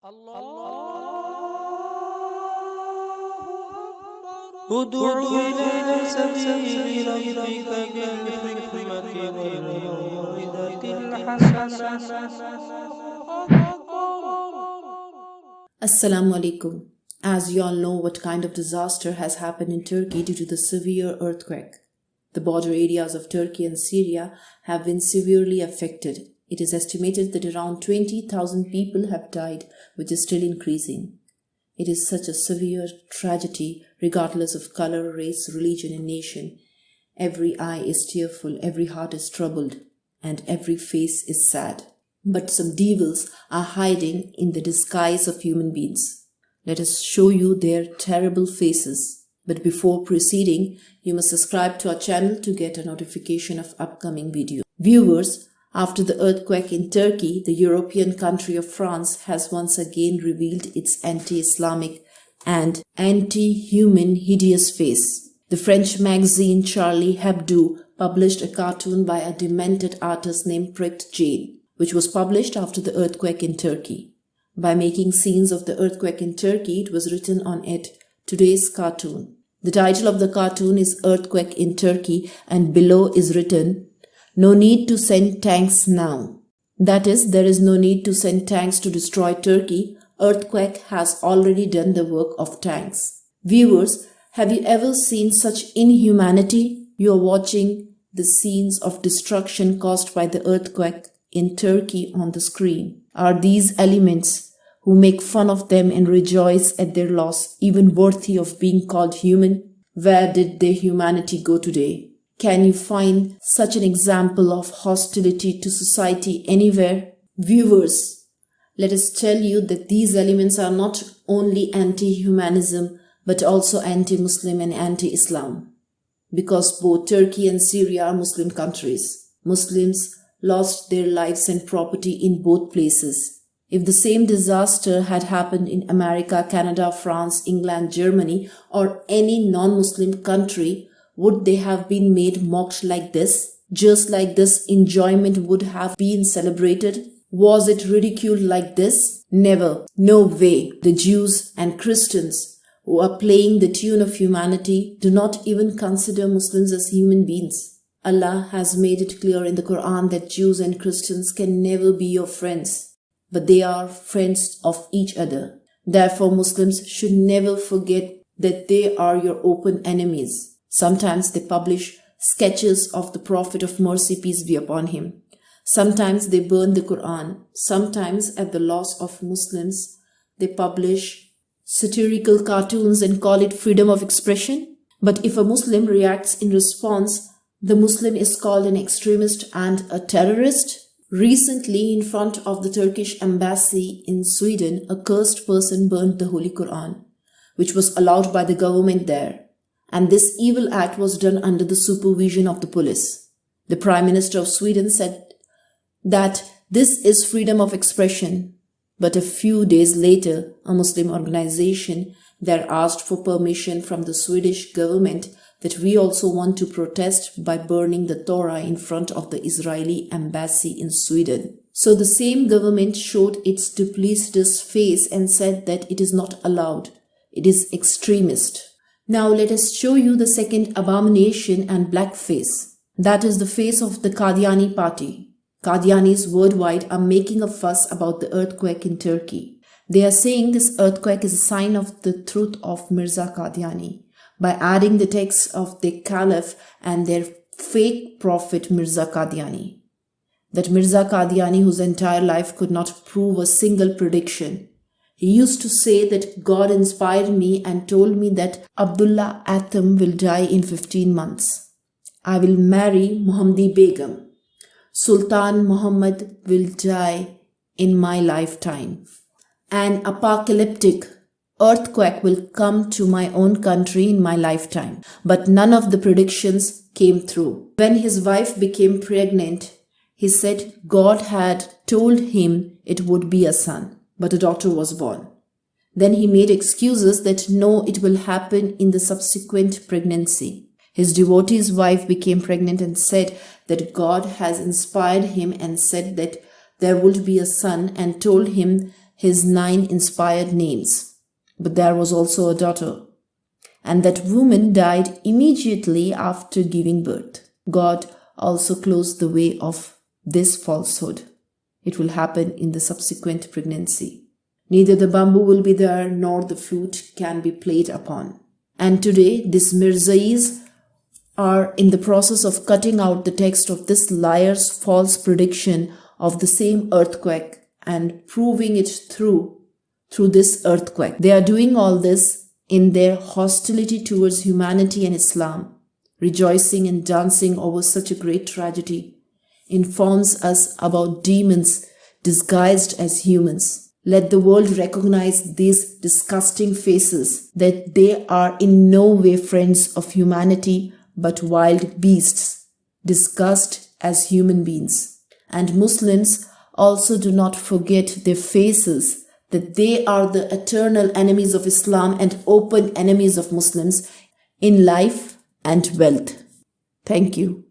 ادع إلى سبيل ربك بالحكمة والموعظة الحسنة. Assalamu alaikum. As you all know what kind of disaster has happened in Turkey due to the severe earthquake. The border areas of Turkey and Syria have been severely affected. It is estimated that around 20,000 people have died, which is still increasing. It is such a severe tragedy, regardless of color, race, religion, and nation. Every eye is tearful, every heart is troubled, and every face is sad. But some devils are hiding in the disguise of human beings. Let us show you their terrible faces. But before proceeding, you must subscribe to our channel to get a notification of upcoming videos. Viewers, after the earthquake in Turkey, the European country of France has once again revealed its anti-Islamic and anti-human hideous face. The French magazine Charlie Hebdo published a cartoon by a demented artist named Pirek Jain, which was published after the earthquake in Turkey. By making scenes of the earthquake in Turkey, it was written on it, "Today's cartoon." The title of the cartoon is Earthquake in Turkey, and below is written, "No need to send tanks now." That is, there is no need to send tanks to destroy Turkey. Earthquake has already done the work of tanks. Viewers, have you ever seen such inhumanity? You are watching the scenes of destruction caused by the earthquake in Turkey on the screen. Are these elements who make fun of them and rejoice at their loss even worthy of being called human? Where did their humanity go today? Can you find such an example of hostility to society anywhere? Viewers, let us tell you that these elements are not only anti-humanism but also anti-Muslim and anti-Islam. Because both Turkey and Syria are Muslim countries. Muslims lost their lives and property in both places. If the same disaster had happened in America, Canada, France, England, Germany, or any non-Muslim country, would they have been made mocked like this? Just like this enjoyment would have been celebrated? Was it ridiculed like this? Never. No way. The Jews and Christians who are playing the tune of humanity do not even consider Muslims as human beings. Allah has made it clear in the Quran that Jews and Christians can never be your friends, but they are friends of each other. Therefore, Muslims should never forget that they are your open enemies. Sometimes they publish sketches of the Prophet of mercy, peace be upon him. Sometimes they burn the Quran. Sometimes, at the loss of Muslims, they publish satirical cartoons and call it freedom of expression. But if a Muslim reacts in response, the Muslim is called an extremist and a terrorist. Recently, in front of the Turkish embassy in Sweden, a cursed person burned the Holy Quran, which was allowed by the government there. And this evil act was done under the supervision of the police. The Prime Minister of Sweden said that this is freedom of expression. But a few days later, a Muslim organization there asked for permission from the Swedish government that we also want to protest by burning the Torah in front of the Israeli embassy in Sweden. So the same government showed its duplicitous face and said that it is not allowed. It is extremist. Now let us show you the second abomination and blackface. That is the face of the Qadiani party. Qadianis worldwide are making a fuss about the earthquake in Turkey. They are saying this earthquake is a sign of the truth of Mirza Qadiani by adding the texts of their caliph and their fake prophet Mirza Qadiani. That Mirza Qadiani, whose entire life could not prove a single prediction. He used to say that God inspired me and told me that Abdullah Atham will die in 15 months. I will marry Muhammadi Begum. Sultan Muhammad will die in my lifetime. An apocalyptic earthquake will come to my own country in my lifetime. But none of the predictions came through. When his wife became pregnant, he said God had told him it would be a son. But a daughter was born. Then he made excuses that no, it will happen in the subsequent pregnancy. His devotee's wife became pregnant and said that God has inspired him and said that there would be a son and told him his 9 inspired names. But there was also a daughter, and that woman died immediately after giving birth. God also closed the way of this falsehood. It will happen in the subsequent pregnancy. Neither the bamboo will be there nor the flute can be played upon. And today, these Mirzais are in the process of cutting out the text of this liar's false prediction of the same earthquake and proving it through this earthquake. They are doing all this in their hostility towards humanity and Islam. Rejoicing and dancing over such a great tragedy informs us about demons disguised as humans. Let the world recognize these disgusting faces, that they are in no way friends of humanity but wild beasts, disguised as human beings. And Muslims also do not forget their faces, that they are the eternal enemies of Islam and open enemies of Muslims in life and wealth. Thank you.